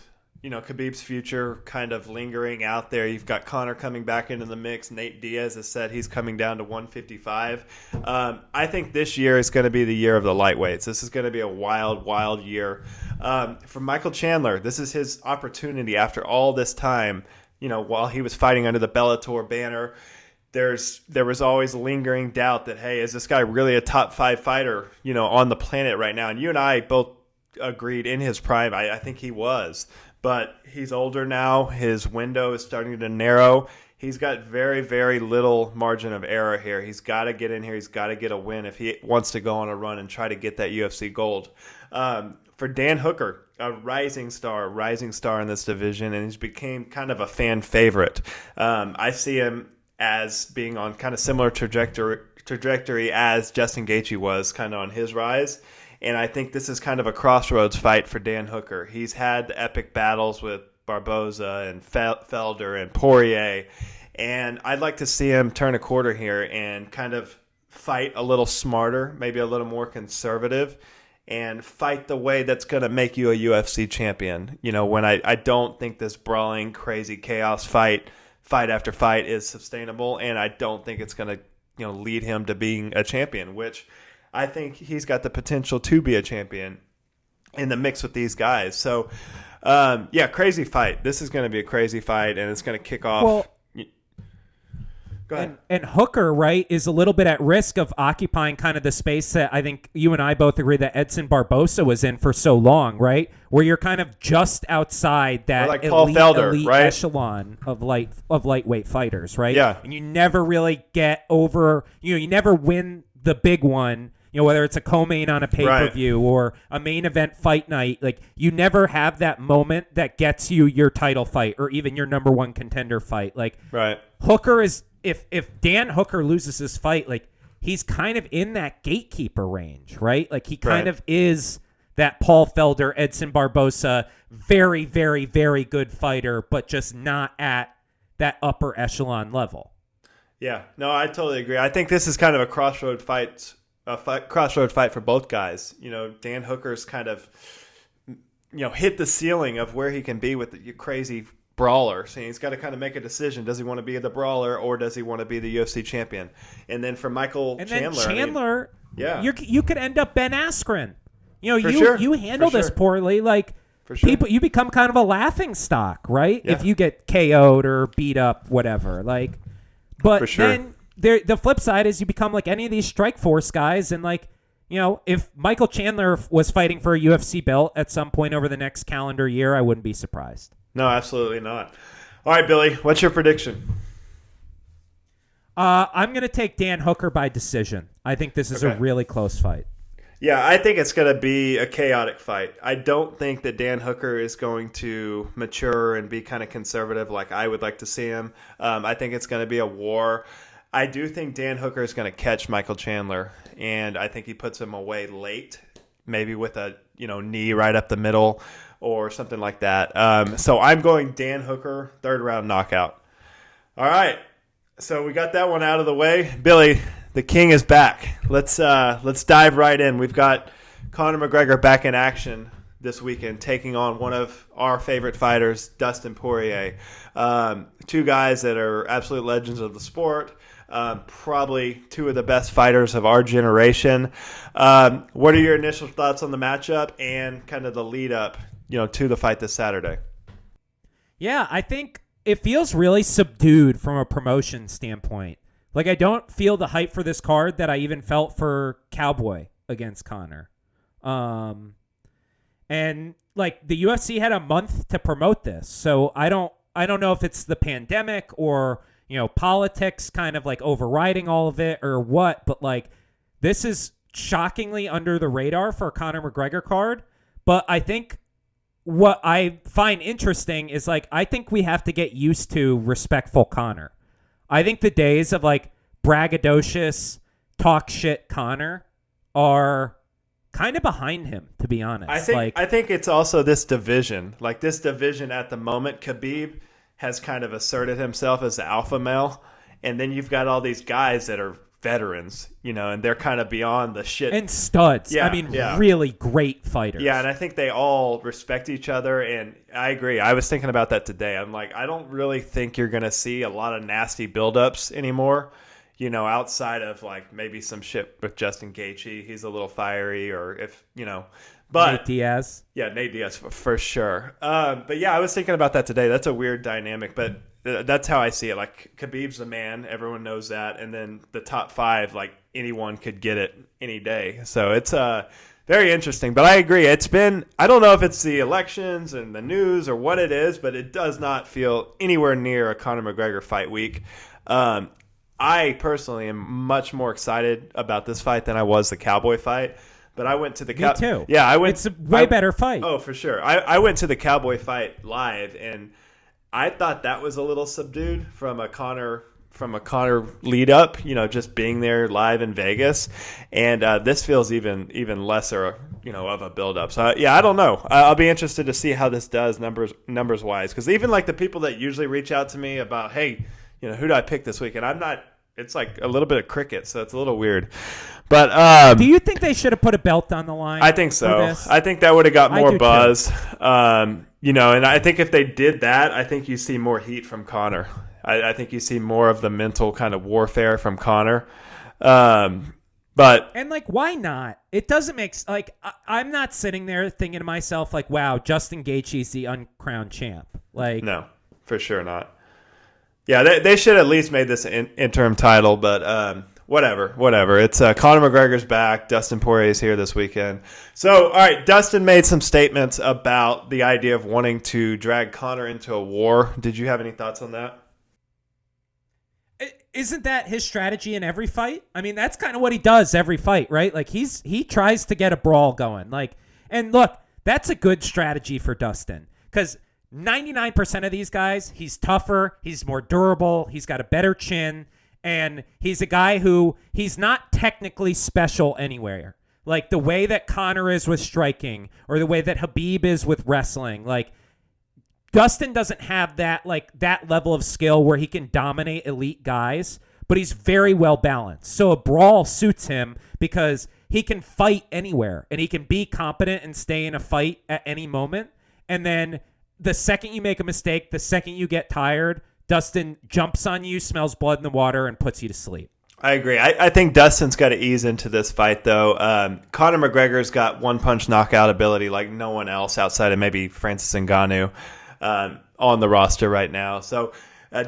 Khabib's future kind of lingering out there. You've got Conor coming back into the mix. Nate Diaz has said he's coming down to 155. I think this year is going to be the year of the lightweights. This is going to be a wild year. For Michael Chandler, this is his opportunity after all this time while he was fighting under the Bellator banner, there was always lingering doubt that, hey, is this guy really a top 5 fighter, on the planet right now? And you and I both agreed in his prime, I think he was. But he's older now. His window is starting to narrow. He's got very, very little margin of error here. He's got to get in here. He's got to get a win if he wants to go on a run and try to get that UFC gold. For Dan Hooker, a rising star in this division, and he's became kind of a fan favorite. I see him as being on kind of similar trajectory as Justin Gaethje was kind of on his rise. And I think this is kind of a crossroads fight for Dan Hooker. He's had the epic battles with Barboza and Felder and Poirier. And I'd like to see him turn a quarter here and kind of fight a little smarter, maybe a little more conservative, and fight the way that's going to make you a UFC champion. When I don't think this brawling, crazy chaos fight after fight is sustainable, and I don't think it's going to lead him to being a champion, which I think he's got the potential to be a champion in the mix with these guys. So, crazy fight. This is going to be a crazy fight, and it's going to kick off. Well, go ahead. And Hooker, right, is a little bit at risk of occupying kind of the space that I think you and I both agree that Edson Barboza was in for so long, right? Where you're kind of just outside that like Paul Felder, elite right? echelon of lightweight fighters, right? Yeah. And you never really get over, you never win the big one. Whether it's a co-main on a pay-per-view or a main event fight night, like you never have that moment that gets you your title fight or even your number one contender fight. Like right. Hooker is, if Dan Hooker loses his fight, like he's kind of in that gatekeeper range, right? Like he kind of is that Paul Felder, Edson Barboza, very, very, very good fighter, but just not at that upper echelon level. Yeah, no, I totally agree. I think this is kind of a crossroad fight for both guys. Dan Hooker's kind of, hit the ceiling of where he can be with the crazy brawler. So he's got to kind of make a decision. Does he want to be the brawler or does he want to be the UFC champion? And then for Michael Chandler. You could end up Ben Askren. You handle this poorly. Like people, you become kind of a laughing stock, right? Yeah. If you get KO'd or beat up, whatever. Like, but then the flip side is you become like any of these Strikeforce guys, and like, if Michael Chandler was fighting for a UFC belt at some point over the next calendar year, I wouldn't be surprised. No, absolutely not. All right, Billy, what's your prediction? I'm going to take Dan Hooker by decision. I think this is a really close fight. Yeah, I think it's going to be a chaotic fight. I don't think that Dan Hooker is going to mature and be kind of conservative like I would like to see him. I think it's going to be a war. I do think Dan Hooker is going to catch Michael Chandler, and I think he puts him away late, maybe with a knee right up the middle or something like that. So I'm going Dan Hooker, 3rd round knockout. All right, so we got that one out of the way. Billy, the king is back. Let's dive right in. We've got Conor McGregor back in action this weekend, taking on one of our favorite fighters, Dustin Poirier. 2 guys that are absolute legends of the sport. Probably 2 of the best fighters of our generation. What are your initial thoughts on the matchup and kind of the lead up, to the fight this Saturday? Yeah, I think it feels really subdued from a promotion standpoint. Like I don't feel the hype for this card that I even felt for Cowboy against Conor. And like the UFC had a month to promote this. So I don't know if it's the pandemic or politics kind of like overriding all of it or what, but like this is shockingly under the radar for a Conor McGregor card. But I think what I find interesting is like, I think we have to get used to respectful Conor. I think the days of like braggadocious talk shit Conor are kind of behind him, to be honest. I think it's also this division. Like this division at the moment, Khabib has kind of asserted himself as the alpha male, and then you've got all these guys that are veterans, and they're kind of beyond the shit. And studs. Yeah, really great fighters. Yeah, and I think they all respect each other, and I agree. I was thinking about that today. I'm like, I don't really think you're going to see a lot of nasty buildups anymore, outside of like maybe some shit with Justin Gaethje. He's a little fiery, or if, but Nate Diaz. Yeah, Nate Diaz for sure. But yeah, I was thinking about that today. That's a weird dynamic. But that's how I see it. Like, Khabib's the man. Everyone knows that. And then the top 5, like, anyone could get it any day. So it's very interesting. But I agree. It's been, I don't know if it's the elections and the news or what it is, but it does not feel anywhere near a Conor McGregor fight week. I personally am much more excited about this fight than I was the Cowboy fight. But I went to the Me too. Yeah, It's a way better fight. Oh, for sure. I went to the Cowboy fight live, and I thought that was a little subdued from a Conor lead up. Just being there live in Vegas, and this feels even lesser, of a build up. So I don't know. I'll be interested to see how this does numbers wise, because even like the people that usually reach out to me about, hey, who do I pick this week, and I'm not. It's like a little bit of cricket, so it's a little weird. But do you think they should have put a belt on the line? I think so. I think that would have got more buzz. And I think if they did that, I think you see more heat from Conor. I think you see more of the mental kind of warfare from Conor. But why not? It doesn't make I'm not sitting there thinking to myself like, wow, Justin Gaethje's the uncrowned champ. No, for sure not. Yeah, they should at least made this an interim title, but whatever. It's Conor McGregor's back. Dustin Poirier is here this weekend. So, all right, Dustin made some statements about the idea of wanting to drag Conor into a war. Did you have any thoughts on that? Isn't that his strategy in every fight? I mean, that's kind of what he does every fight, right? Like he tries to get a brawl going. And look, that's a good strategy for Dustin, because 99% of these guys, he's tougher, he's more durable, he's got a better chin, and he's a guy who he's not technically special anywhere. Like the way that Conor is with striking, or the way that Khabib is with wrestling. Like Dustin doesn't have that level of skill where he can dominate elite guys, but he's very well balanced. So a brawl suits him because he can fight anywhere, and he can be competent and stay in a fight at any moment. And then the second you make a mistake, the second you get tired, Dustin jumps on you, smells blood in the water, and puts you to sleep. I agree. I think Dustin's got to ease into this fight, though. Conor McGregor's got one-punch knockout ability like no one else outside of maybe Francis Ngannou on the roster right now. So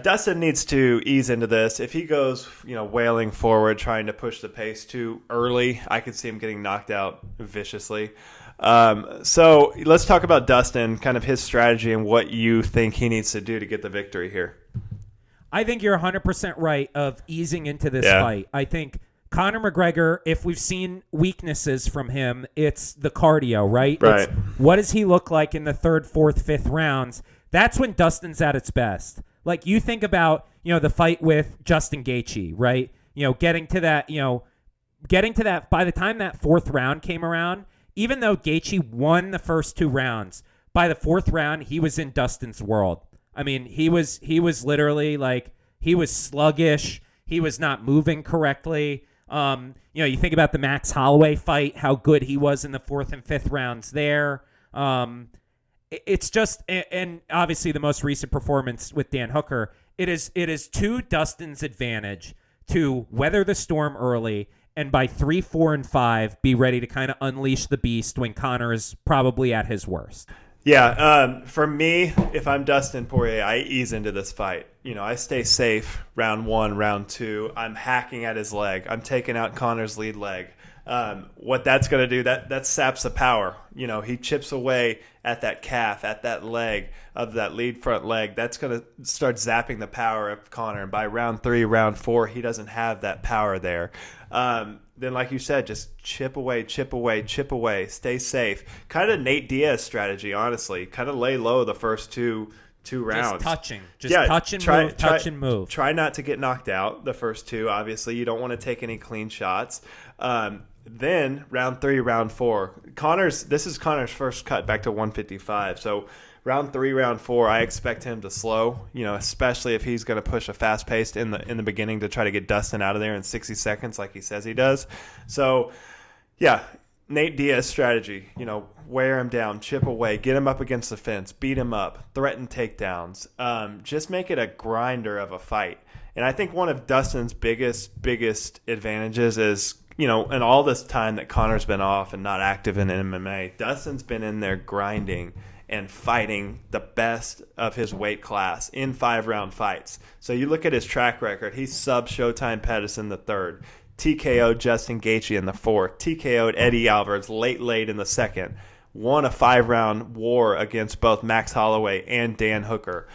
Dustin needs to ease into this. If he goes, wailing forward, trying to push the pace too early, I could see him getting knocked out viciously. So let's talk about Dustin, kind of his strategy and what you think he needs to do to get the victory here. I think you're 100% right of easing into this fight. I think Conor McGregor, if we've seen weaknesses from him, it's the cardio, right? Right. It's what does he look like in the 3rd, 4th, 5th rounds? That's when Dustin's at its best. Like you think about, the fight with Justin Gaethje, right? Getting to that, by the time that 4th round came around, even though Gaethje won the first 2 rounds, by the 4th round, he was in Dustin's world. I mean, he was literally he was sluggish. He was not moving correctly. You think about the Max Holloway fight, how good he was in the 4th and 5th rounds there. It's just, and obviously the most recent performance with Dan Hooker, it is to Dustin's advantage to weather the storm early, and by 3, 4, and 5, be ready to kind of unleash the beast when Conor is probably at his worst. Yeah, for me, if I'm Dustin Poirier, I ease into this fight. I stay safe round 1, round 2. I'm hacking at his leg. I'm taking out Conor's lead leg. What that's going to do, that saps the power. He chips away at that calf, at that leg of that lead front leg. That's going to start zapping the power of Conor. And by round 3, round 4, he doesn't have that power there. Then, like you said, just chip away, stay safe. Kind of Nate Diaz strategy, honestly. Kind of lay low the first two rounds. Touch and move. Try not to get knocked out the first 2. Obviously, you don't want to take any clean shots. Then round 3, round 4. This is Conor's first cut back to 155. So round 3, round 4, I expect him to slow. Especially if he's going to push a fast pace in the beginning to try to get Dustin out of there in 60 seconds, like he says he does. So, yeah. Nate Diaz strategy, wear him down, chip away, get him up against the fence, beat him up, threaten takedowns. Just make it a grinder of a fight. And I think one of Dustin's biggest advantages is, in all this time that Conor's been off and not active in MMA, Dustin's been in there grinding and fighting the best of his weight class in 5-round fights. So you look at his track record, he sub-Showtime Pettis in the third, TKO'd Justin Gaethje in the fourth, TKO'd Eddie Alvarez late in the second, won a 5-round war against both Max Holloway and Dan Hooker.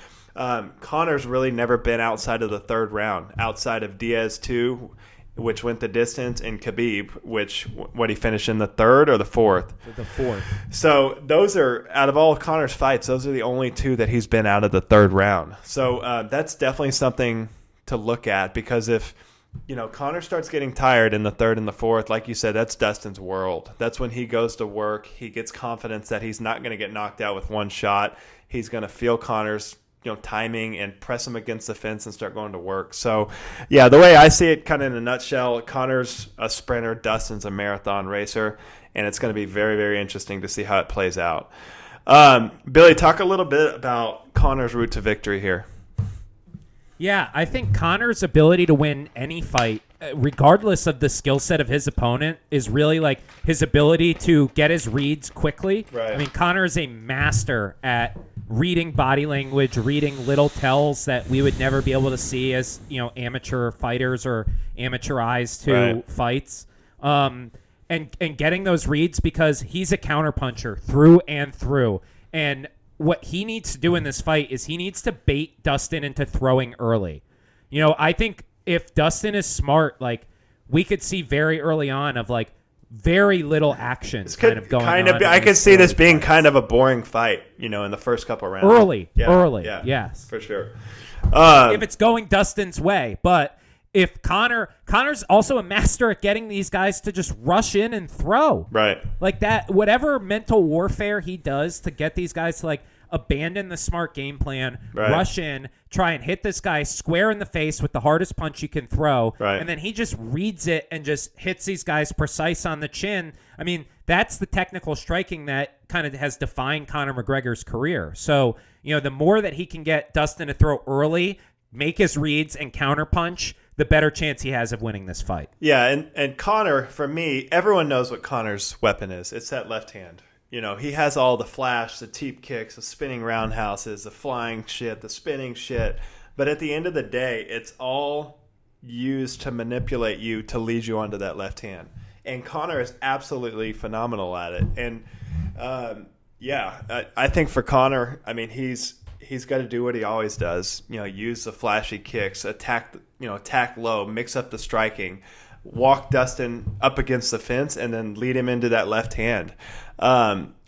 Conor's really never been outside of the third round, outside of Diaz 2, which went the distance, and Khabib, which, what, he finished in the third or the fourth? The fourth. So those are, out of all Conor's fights, those are the only 2 that he's been out of the third round. So that's definitely something to look at, because if, Conor starts getting tired in the third and the fourth, like you said, that's Dustin's world. That's when he goes to work. He gets confidence that he's not going to get knocked out with one shot. He's going to feel Conor's timing and press him against the fence and start going to work. So, yeah, the way I see it, kind of in a nutshell, Conor's a sprinter, Dustin's a marathon racer, and it's going to be very, very interesting to see how it plays out. Billy, talk a little bit about Conor's route to victory here. Yeah, I think Conor's ability to win any fight, regardless of the skill set of his opponent, is really like his ability to get his reads quickly. Right. I mean, Conor is a master at reading body language, reading little tells that we would never be able to see as, amateur fighters or amateur eyes to fights. And getting those reads, because he's a counterpuncher through and through. And what he needs to do in this fight is he needs to bait Dustin into throwing early. I think if Dustin is smart, like, we could see very early on of like very little action going on. I could see this being kind of a boring fight, in the first couple rounds. Early, yeah, yes. For sure. If it's going Dustin's way. But if Conor's also a master at getting these guys to just rush in and throw. Right. Like that, whatever mental warfare he does to get these guys to like abandon the smart game plan, rush in, try and hit this guy square in the face with the hardest punch you can throw, and then he just reads it and just hits these guys precise on the chin. I mean, that's the technical striking that kind of has defined Conor McGregor's career. So, the more that he can get Dustin to throw early, make his reads, and counterpunch, the better chance he has of winning this fight. Yeah, and Conor, for me, everyone knows what Conor's weapon is. It's that left hand. He has all the flash, the teep kicks, the spinning roundhouses, the flying shit, the spinning shit. But at the end of the day, it's all used to manipulate you to lead you onto that left hand. And Conor is absolutely phenomenal at it. And, I think for Conor, I mean, he's got to do what he always does. Use the flashy kicks, attack low, mix up the striking, walk Dustin up against the fence, and then lead him into that left hand.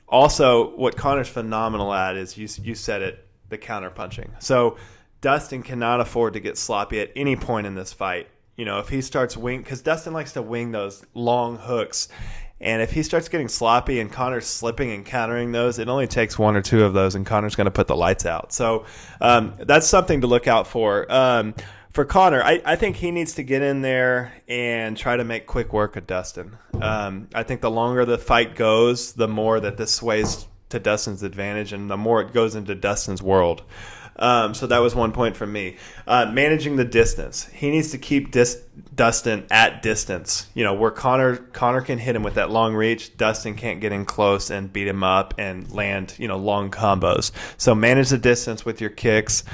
Also, what Conor's phenomenal at is, you said it, the counter punching. So Dustin cannot afford to get sloppy at any point in this fight. If he starts because Dustin likes to wing those long hooks, and if he starts getting sloppy and Conor's slipping and countering those, it only takes 1 or 2 of those, and Conor's going to put the lights out. So that's something to look out for. For Conor, I think he needs to get in there and try to make quick work of Dustin. I think the longer the fight goes, the more that this sways to Dustin's advantage, and the more it goes into Dustin's world. So that was one point from me. Managing the distance. He needs to keep Dustin at distance. Where Conor can hit him with that long reach, Dustin can't get in close and beat him up and land, long combos. So manage the distance with your kicks.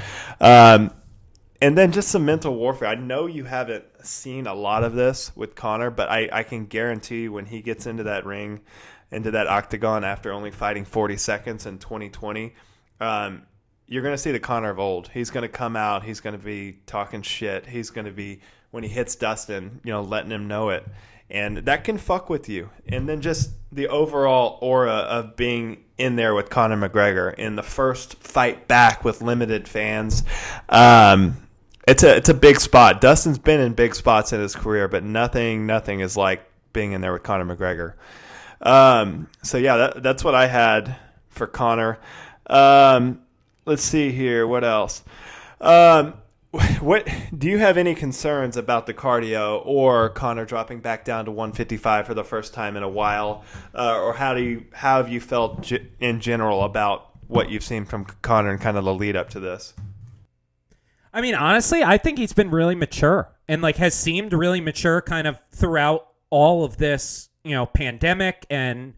And then just some mental warfare. I know you haven't seen a lot of this with Conor, but I can guarantee when he gets into that ring, into that octagon after only fighting 40 seconds in 2020, you're going to see the Conor of old. He's going to come out. He's going to be talking shit. He's going to be, when he hits Dustin, letting him know it. And that can fuck with you. And then just the overall aura of being in there with Conor McGregor in the first fight back with limited fans. It's a big spot. Dustin's been in big spots in his career, but nothing is like being in there with Conor McGregor. So yeah, that's what I had for Conor. Let's see here. What else? What do you have any concerns about the cardio or Conor dropping back down to 155 for the first time in a while, or how have you felt in general about what you've seen from Conor and kind of the lead up to this? I mean, honestly, I think he's been really mature and has seemed really mature kind of throughout all of this, pandemic, and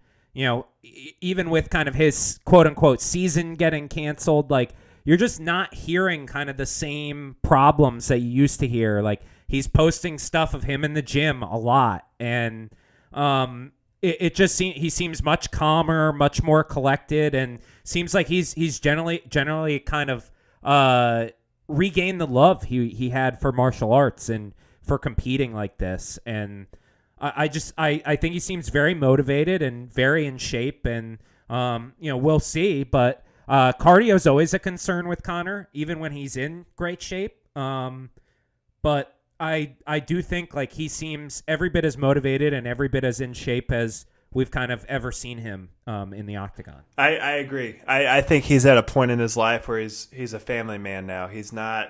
even with kind of his quote unquote season getting canceled, like you're just not hearing kind of the same problems that you used to hear. Like he's posting stuff of him in the gym a lot, and it just seems he seems much calmer, much more collected, and seems like he's generally kind of regained the love he had for martial arts and for competing like this. And I think he seems very motivated and very in shape, and we'll see. But cardio is always a concern with Conor, even when he's in great shape. But I do think like he seems every bit as motivated and every bit as in shape as we've kind of ever seen him in the Octagon. I agree. I think he's at a point in his life where he's a family man now. He's not,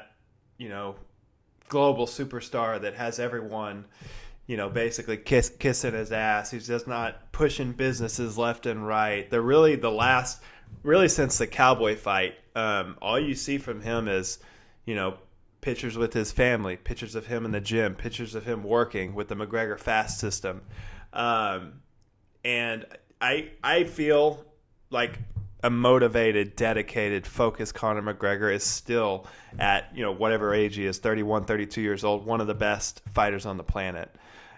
global superstar that has everyone, basically kissing his ass. He's just not pushing businesses left and right. Really since the Cowboy fight, all you see from him is, pictures with his family, pictures of him in the gym, pictures of him working with the McGregor fast system. And I feel like a motivated, dedicated, focused Conor McGregor is still at, whatever age he is, 31, 32 years old, one of the best fighters on the planet.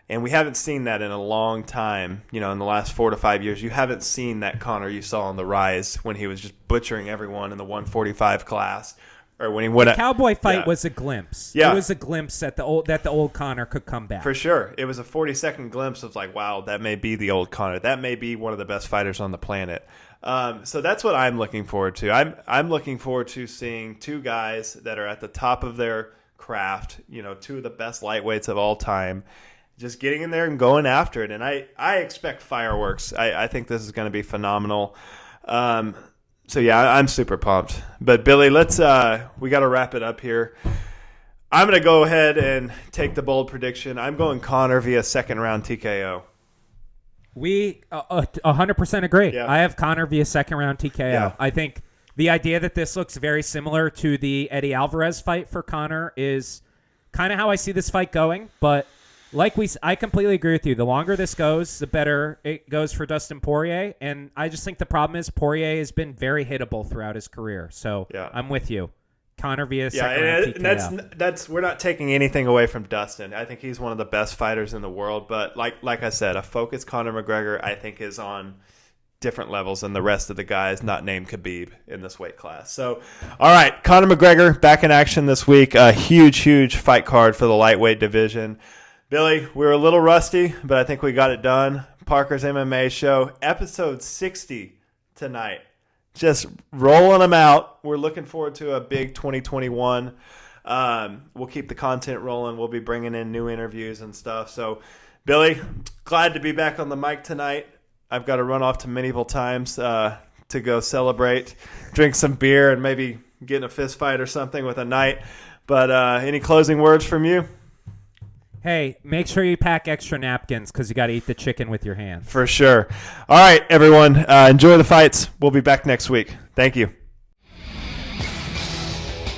And we haven't seen that in a long time, in the last 4 to 5 years. You haven't seen that Conor you saw on the rise when he was just butchering everyone in the 145 class. Or when he went the Cowboy fight was a glimpse. Yeah. It was a glimpse that the old Conor could come back. For sure. It was a 40-second glimpse of like, wow, that may be the old Conor. That may be one of the best fighters on the planet. So that's what I'm looking forward to. I'm looking forward to seeing two guys that are at the top of their craft, two of the best lightweights of all time, just getting in there and going after it. And I expect fireworks. I think this is going to be phenomenal. So yeah, I'm super pumped. But Billy, let's we got to wrap it up here. I'm going to go ahead and take the bold prediction. I'm going Conor via second round TKO. We 100% agree. Yeah. I have Conor via second round TKO. Yeah. I think the idea that this looks very similar to the Eddie Alvarez fight for Conor is kind of how I see this fight going. But I completely agree with you. The longer this goes, the better it goes for Dustin Poirier. And I just think the problem is Poirier has been very hittable throughout his career. So yeah. I'm with you. Conor via second round TKO. And that's we're not taking anything away from Dustin. I think he's one of the best fighters in the world. But like I said, a focused Conor McGregor, I think, is on different levels than the rest of the guys not named Khabib in this weight class. So, all right, Conor McGregor back in action this week. A huge fight card for the lightweight division. Billy, we were a little rusty, but I think we got it done. Parker's MMA show, episode 60 tonight. Just rolling them out. We're looking forward to a big 2021. We'll keep the content rolling. We'll be bringing in new interviews and stuff. So, Billy, glad to be back on the mic tonight. I've got to run off to Medieval Times to go celebrate, drink some beer, and maybe get in a fist fight or something with a knight. But any closing words from you? Hey, make sure you pack extra napkins because you got to eat the chicken with your hands. For sure. All right, everyone. Enjoy the fights. We'll be back next week. Thank you.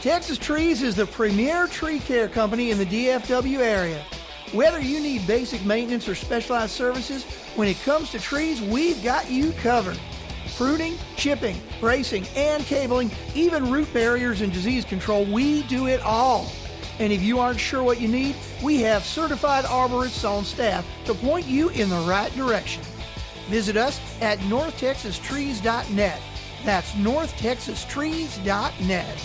Texas Trees is the premier tree care company in the DFW area. Whether you need basic maintenance or specialized services, when it comes to trees, we've got you covered. Pruning, chipping, bracing, and cabling, even root barriers and disease control, we do it all. And if you aren't sure what you need, we have certified arborists on staff to point you in the right direction. Visit us at northtexastrees.net. That's northtexastrees.net.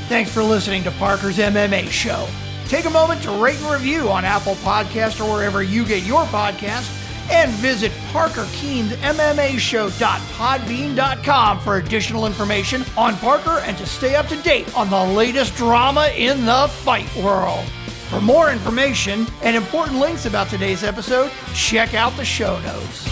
Thanks for listening to Parker's MMA Show. Take a moment to rate and review on Apple Podcast or wherever you get your podcasts, and visit ParkerKeane'sMMAShow.podbean.com for additional information on Parker and to stay up to date on the latest drama in the fight world. For more information and important links about today's episode, check out the show notes.